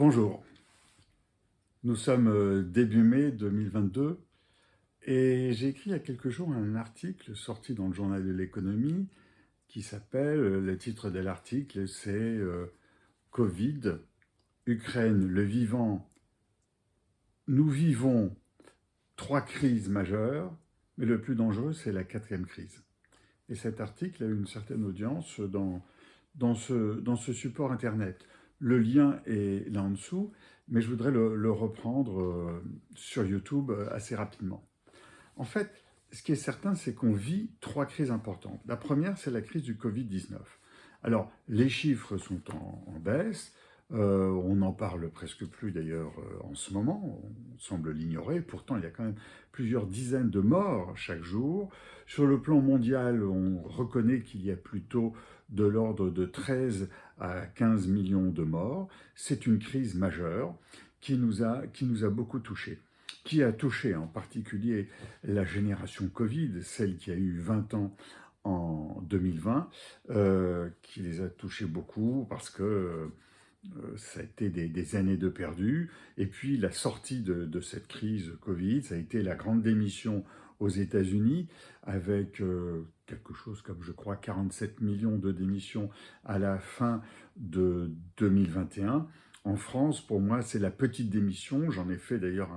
Bonjour, nous sommes début mai 2022 et j'ai écrit il y a quelques jours un article sorti dans le journal de l'économie qui s'appelle, le titre de l'article c'est Covid, Ukraine, le vivant. Nous vivons trois crises majeures, mais le plus dangereux c'est la quatrième crise. Et cet article a eu une certaine audience dans ce support internet. Le lien est là en dessous, mais je voudrais le reprendre sur YouTube assez rapidement. En fait, ce qui est certain, c'est qu'on vit trois crises importantes. La première, c'est la crise du Covid-19. Alors, les chiffres sont en baisse. On n'en parle presque plus d'ailleurs en ce moment, on semble l'ignorer. Pourtant, il y a quand même plusieurs dizaines de morts chaque jour. Sur le plan mondial, on reconnaît qu'il y a plutôt de l'ordre de 13 à 15 millions de morts. C'est une crise majeure qui nous a beaucoup touchés. Qui a touché en particulier la génération Covid, celle qui a eu 20 ans en 2020, qui les a touchés beaucoup parce que ça a été des années de perdu. Et puis la sortie de cette crise Covid, ça a été la grande démission aux États-Unis, avec quelque chose comme, je crois, 47 millions de démissions à la fin de 2021. En France, pour moi, c'est la petite démission. J'en ai fait d'ailleurs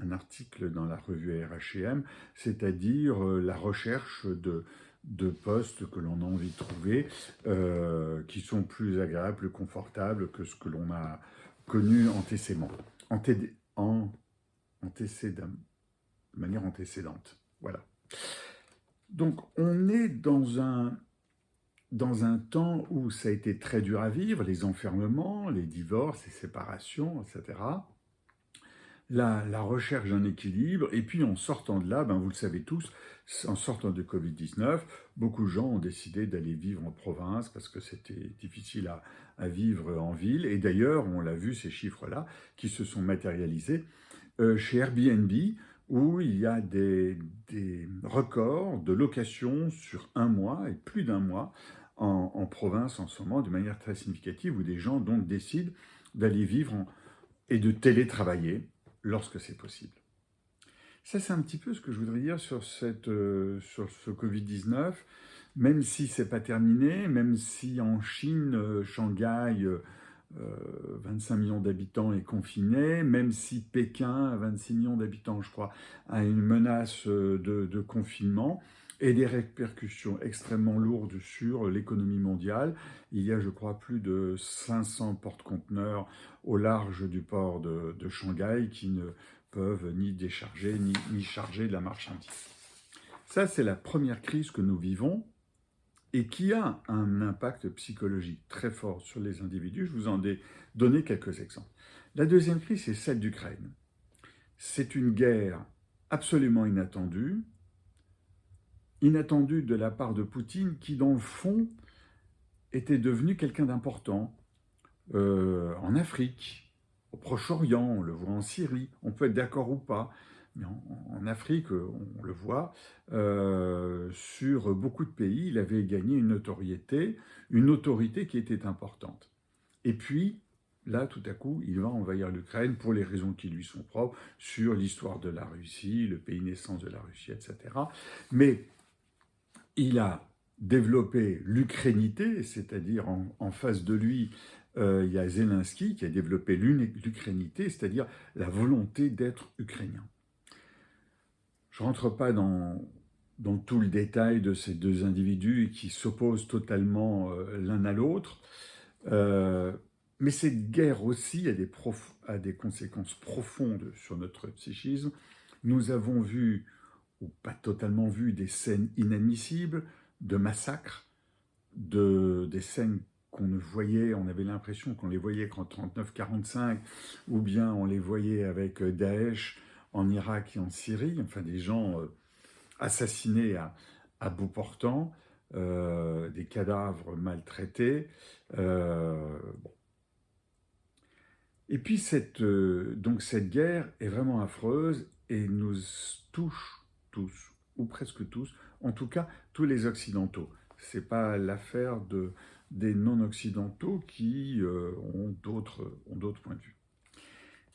un article dans la revue RHM, c'est-à-dire la recherche de postes que l'on a envie de trouver, qui sont plus agréables, plus confortables que ce que l'on a connu de manière antécédente. Voilà. Donc on est dans un temps où ça a été très dur à vivre, les enfermements, les divorces, les séparations, etc. La recherche d'un équilibre, et puis en sortant de là, vous le savez tous, en sortant de Covid-19, beaucoup de gens ont décidé d'aller vivre en province parce que c'était difficile à vivre en ville. Et d'ailleurs, on l'a vu, ces chiffres-là, qui se sont matérialisés chez Airbnb, où il y a des records de location sur un mois et plus d'un mois en province en ce moment, de manière très significative, où des gens donc décident d'aller vivre et de télétravailler lorsque c'est possible. Ça, c'est un petit peu ce que je voudrais dire sur ce Covid-19, même si c'est pas terminé, même si en Chine, Shanghai, 25 millions d'habitants est confiné, même si Pékin, 26 millions d'habitants, je crois, a une menace de confinement et des répercussions extrêmement lourdes sur l'économie mondiale. Il y a, je crois, plus de 500 porte-conteneurs au large du port de Shanghai qui ne peuvent ni décharger ni charger de la marchandise. Ça, c'est la première crise que nous vivons et qui a un impact psychologique très fort sur les individus. Je vous en ai donné quelques exemples. La deuxième crise, c'est celle d'Ukraine. C'est une guerre absolument inattendue de la part de Poutine, qui dans le fond était devenu quelqu'un d'important en Afrique, au Proche-Orient, on le voit en Syrie, on peut être d'accord ou pas, mais en Afrique, on le voit, sur beaucoup de pays, il avait gagné une autorité qui était importante. Et puis, là, tout à coup, il va envahir l'Ukraine pour les raisons qui lui sont propres, sur l'histoire de la Russie, le pays naissance de la Russie, etc. Mais il a développé l'ukrainité, c'est-à-dire en face de lui, il y a Zelensky qui a développé l'ukrainité, c'est-à-dire la volonté d'être ukrainien. Je ne rentre pas dans tout le détail de ces deux individus qui s'opposent totalement l'un à l'autre, mais cette guerre aussi a des conséquences profondes sur notre psychisme. Nous avons vu, ou pas totalement vu, des scènes inadmissibles, de massacres, des scènes on avait l'impression qu'on les voyait qu'en 39-45, ou bien on les voyait avec Daesh en Irak et en Syrie, enfin des gens assassinés à bout portant, des cadavres maltraités. Bon. Et puis donc cette guerre est vraiment affreuse et nous touche tous, ou presque tous, en tout cas tous les Occidentaux. Ce n'est pas l'affaire des non-occidentaux qui ont d'autres points de vue.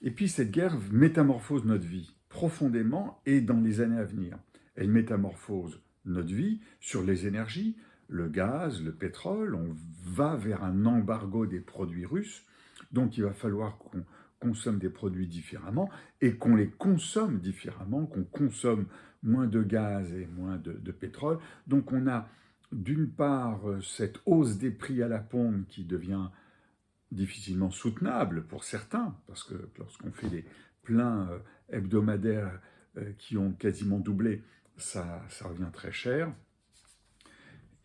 Et puis cette guerre métamorphose notre vie profondément et dans les années à venir. Elle métamorphose notre vie sur les énergies, le gaz, le pétrole. On va vers un embargo des produits russes. Donc il va falloir qu'on consomme des produits différemment et qu'on les consomme différemment, qu'on consomme moins de gaz et moins de pétrole. Donc on a d'une part cette hausse des prix à la pompe qui devient difficilement soutenable pour certains, parce que lorsqu'on fait des pleins hebdomadaires qui ont quasiment doublé, ça revient très cher.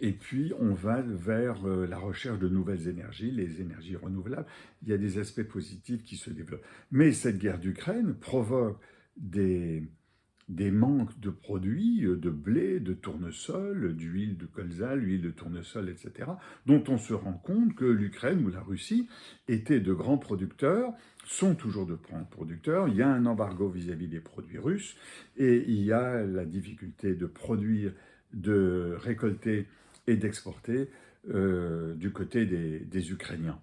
Et puis, on va vers la recherche de nouvelles énergies, les énergies renouvelables. Il y a des aspects positifs qui se développent. Mais cette guerre d'Ukraine provoque des manques de produits, de blé, de tournesol, d'huile de colza, l'huile de tournesol, etc., dont on se rend compte que l'Ukraine ou la Russie étaient de grands producteurs, sont toujours de grands producteurs. Il y a un embargo vis-à-vis des produits russes et il y a la difficulté de produire, de récolter et d'exporter du côté des Ukrainiens.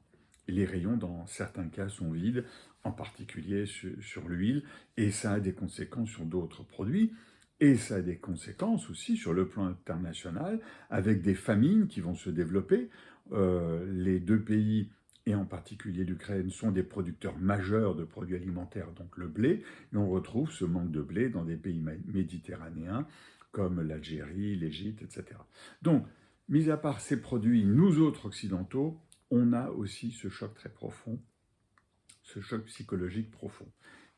Les rayons, dans certains cas, sont vides, en particulier sur l'huile, et ça a des conséquences sur d'autres produits, et ça a des conséquences aussi sur le plan international, avec des famines qui vont se développer. Les deux pays, et en particulier l'Ukraine, sont des producteurs majeurs de produits alimentaires, donc le blé, et on retrouve ce manque de blé dans des pays méditerranéens, comme l'Algérie, l'Égypte, etc. Donc, mis à part ces produits, nous autres occidentaux, on a aussi ce choc très profond, ce choc psychologique profond,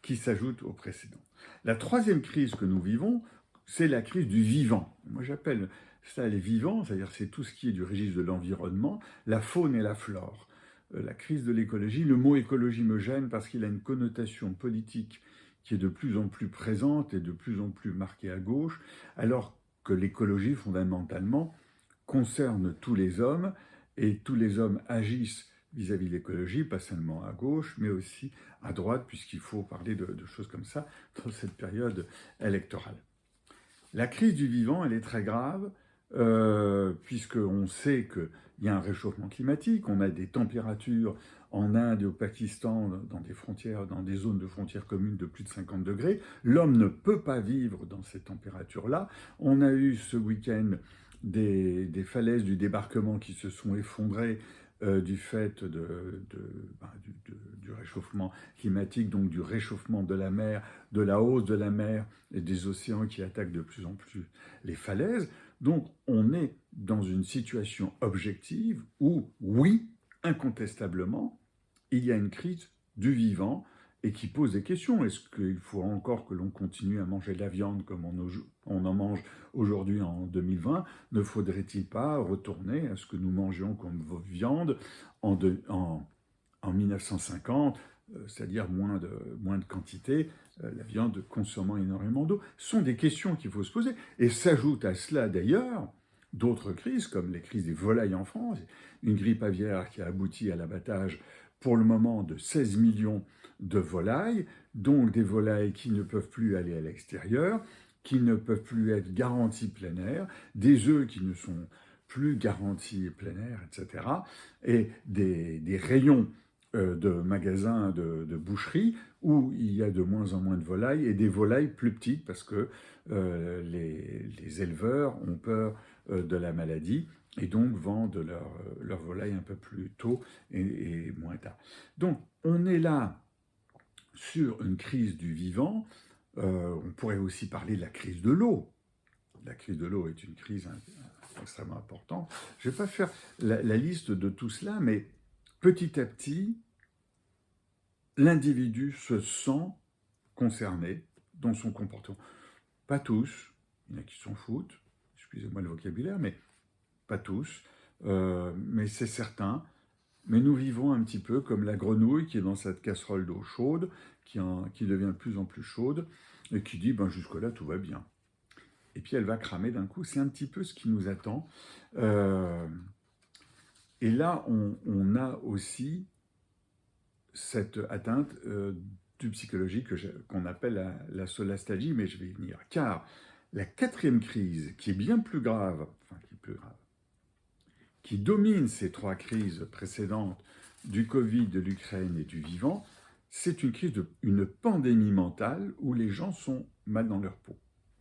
qui s'ajoute au précédent. La troisième crise que nous vivons, c'est la crise du vivant. Moi, j'appelle ça les vivants, c'est-à-dire c'est tout ce qui est du registre de l'environnement, la faune et la flore. La crise de l'écologie, le mot écologie me gêne parce qu'il a une connotation politique qui est de plus en plus présente et de plus en plus marquée à gauche, alors que l'écologie, fondamentalement, concerne tous les hommes, et tous les hommes agissent vis-à-vis de l'écologie, pas seulement à gauche, mais aussi à droite, puisqu'il faut parler de choses comme ça dans cette période électorale. La crise du vivant, elle est très grave, puisqu'on sait qu'il y a un réchauffement climatique, on a des températures en Inde et au Pakistan, dans des frontières, dans des zones de frontières communes de plus de 50 degrés. L'homme ne peut pas vivre dans ces températures-là. On a eu ce week-end des falaises du débarquement qui se sont effondrées du fait du réchauffement climatique, donc du réchauffement de la mer, de la hausse de la mer et des océans qui attaquent de plus en plus les falaises. Donc on est dans une situation objective où, oui, incontestablement, il y a une crise du vivant et qui pose des questions. Est-ce qu'il faut encore que l'on continue à manger de la viande comme on en mange aujourd'hui en 2020? Ne faudrait-il pas retourner à ce que nous mangions comme viande en 1950, c'est-à-dire moins de quantité, la viande consommant énormément d'eau? Ce sont des questions qu'il faut se poser. Et s'ajoute à cela d'ailleurs d'autres crises, comme les crises des volailles en France, une grippe aviaire qui a abouti à l'abattage pour le moment de 16 millions de volailles, donc des volailles qui ne peuvent plus aller à l'extérieur, qui ne peuvent plus être garanties plein air, des œufs qui ne sont plus garantis plein air, etc. Et des rayons de magasins de boucherie où il y a de moins en moins de volailles et des volailles plus petites parce que les éleveurs ont peur de la maladie et donc vendent leurs volailles un peu plus tôt et moins tard. Donc on est là sur une crise du vivant. On pourrait aussi parler de la crise de l'eau. La crise de l'eau est une crise extrêmement importante. Je ne vais pas faire la liste de tout cela, mais petit à petit, l'individu se sent concerné dans son comportement. Pas tous, il y en a qui s'en foutent, excusez-moi le vocabulaire, mais pas tous, mais c'est certain. Mais nous vivons un petit peu comme la grenouille qui est dans cette casserole d'eau chaude, qui devient de plus en plus chaude, et qui dit, jusque-là, tout va bien. Et puis elle va cramer d'un coup. C'est un petit peu ce qui nous attend. Et là, on a aussi cette atteinte du psychologie qu'on appelle la solastalgie, mais je vais y venir. Car la quatrième crise, qui est bien plus grave, qui domine ces trois crises précédentes du Covid, de l'Ukraine et du vivant, c'est une pandémie mentale où les gens sont mal dans leur peau.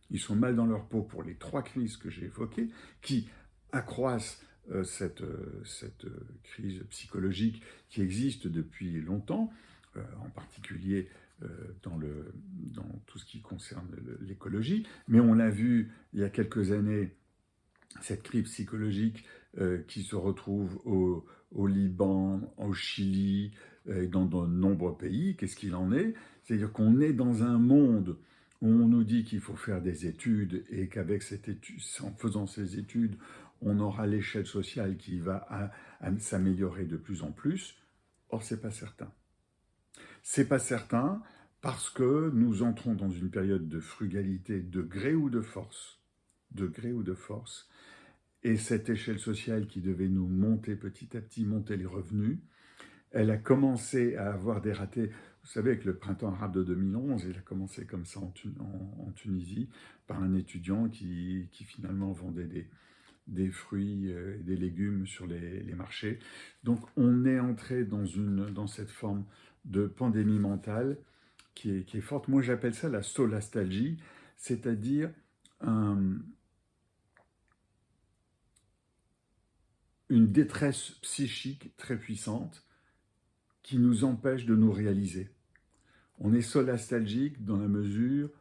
Ils sont mal dans leur peau pour les 3 crises que j'ai évoquées, qui accroissent cette crise psychologique qui existe depuis longtemps, en particulier dans tout ce qui concerne l'écologie. Mais on l'a vu il y a quelques années, cette crise psychologique qui se retrouve au Liban, au Chili, et dans de nombreux pays. Qu'est-ce qu'il en est? C'est-à-dire qu'on est dans un monde où on nous dit qu'il faut faire des études et qu'avec en faisant ces études, on aura l'échelle sociale qui va à s'améliorer de plus en plus. Or, c'est pas certain. C'est pas certain parce que nous entrons dans une période de frugalité de gré ou de force. De gré ou de force. Et cette échelle sociale qui devait nous monter petit à petit, monter les revenus, elle a commencé à avoir des ratés. Vous savez, avec le printemps arabe de 2011, il a commencé comme ça en Tunisie, par un étudiant qui finalement vendait des fruits et des légumes sur les marchés. Donc on est entré dans cette forme de pandémie mentale qui est forte. Moi j'appelle ça la solastalgie, c'est-à-dire une détresse psychique très puissante qui nous empêche de nous réaliser. On est solastalgique dans la mesure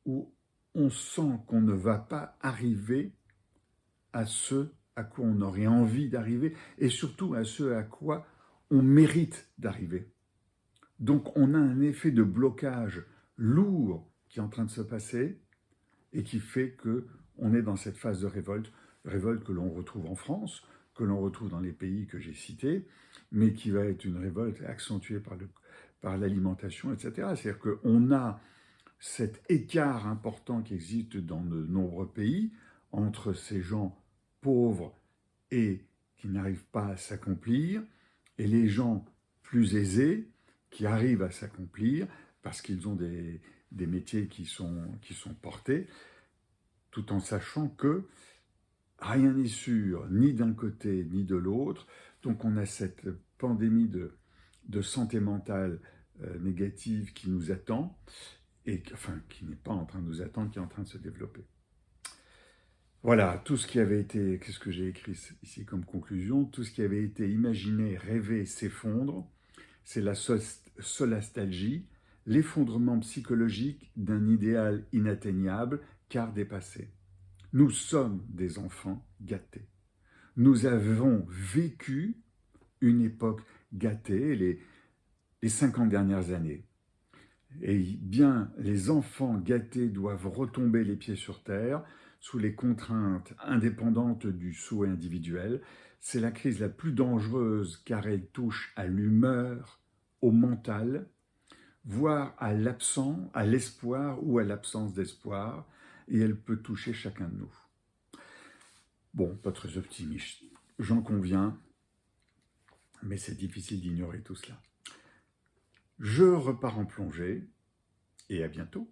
où on sent qu'on ne va pas arriver à ce à quoi on aurait envie d'arriver et surtout à ce à quoi on mérite d'arriver. Donc on a un effet de blocage lourd qui est en train de se passer et qui fait qu'on est dans cette phase de révolte que l'on retrouve en France, que l'on retrouve dans les pays que j'ai cités, mais qui va être une révolte accentuée par l'alimentation, etc. C'est-à-dire qu'on a cet écart important qui existe dans de nombreux pays entre ces gens pauvres et qui n'arrivent pas à s'accomplir, et les gens plus aisés qui arrivent à s'accomplir parce qu'ils ont des métiers qui sont portés, tout en sachant que rien n'est sûr, ni d'un côté, ni de l'autre. Donc on a cette pandémie de santé mentale négative qui nous attend, et enfin qui n'est pas en train de nous attendre, qui est en train de se développer. Voilà, tout ce qui avait été, qu'est-ce que j'ai écrit ici comme conclusion, tout ce qui avait été imaginé, rêvé, s'effondre, c'est la solastalgie, l'effondrement psychologique d'un idéal inatteignable car dépassé. Nous sommes des enfants gâtés. Nous avons vécu une époque gâtée, les 50 dernières années. Et bien, les enfants gâtés doivent retomber les pieds sur terre sous les contraintes indépendantes du souhait individuel. C'est la crise la plus dangereuse car elle touche à l'humeur, au mental, voire à l'absent, à l'espoir ou à l'absence d'espoir, et elle peut toucher chacun de nous. Bon, pas très optimiste, j'en conviens, mais c'est difficile d'ignorer tout cela. Je repars en plongée, et à bientôt.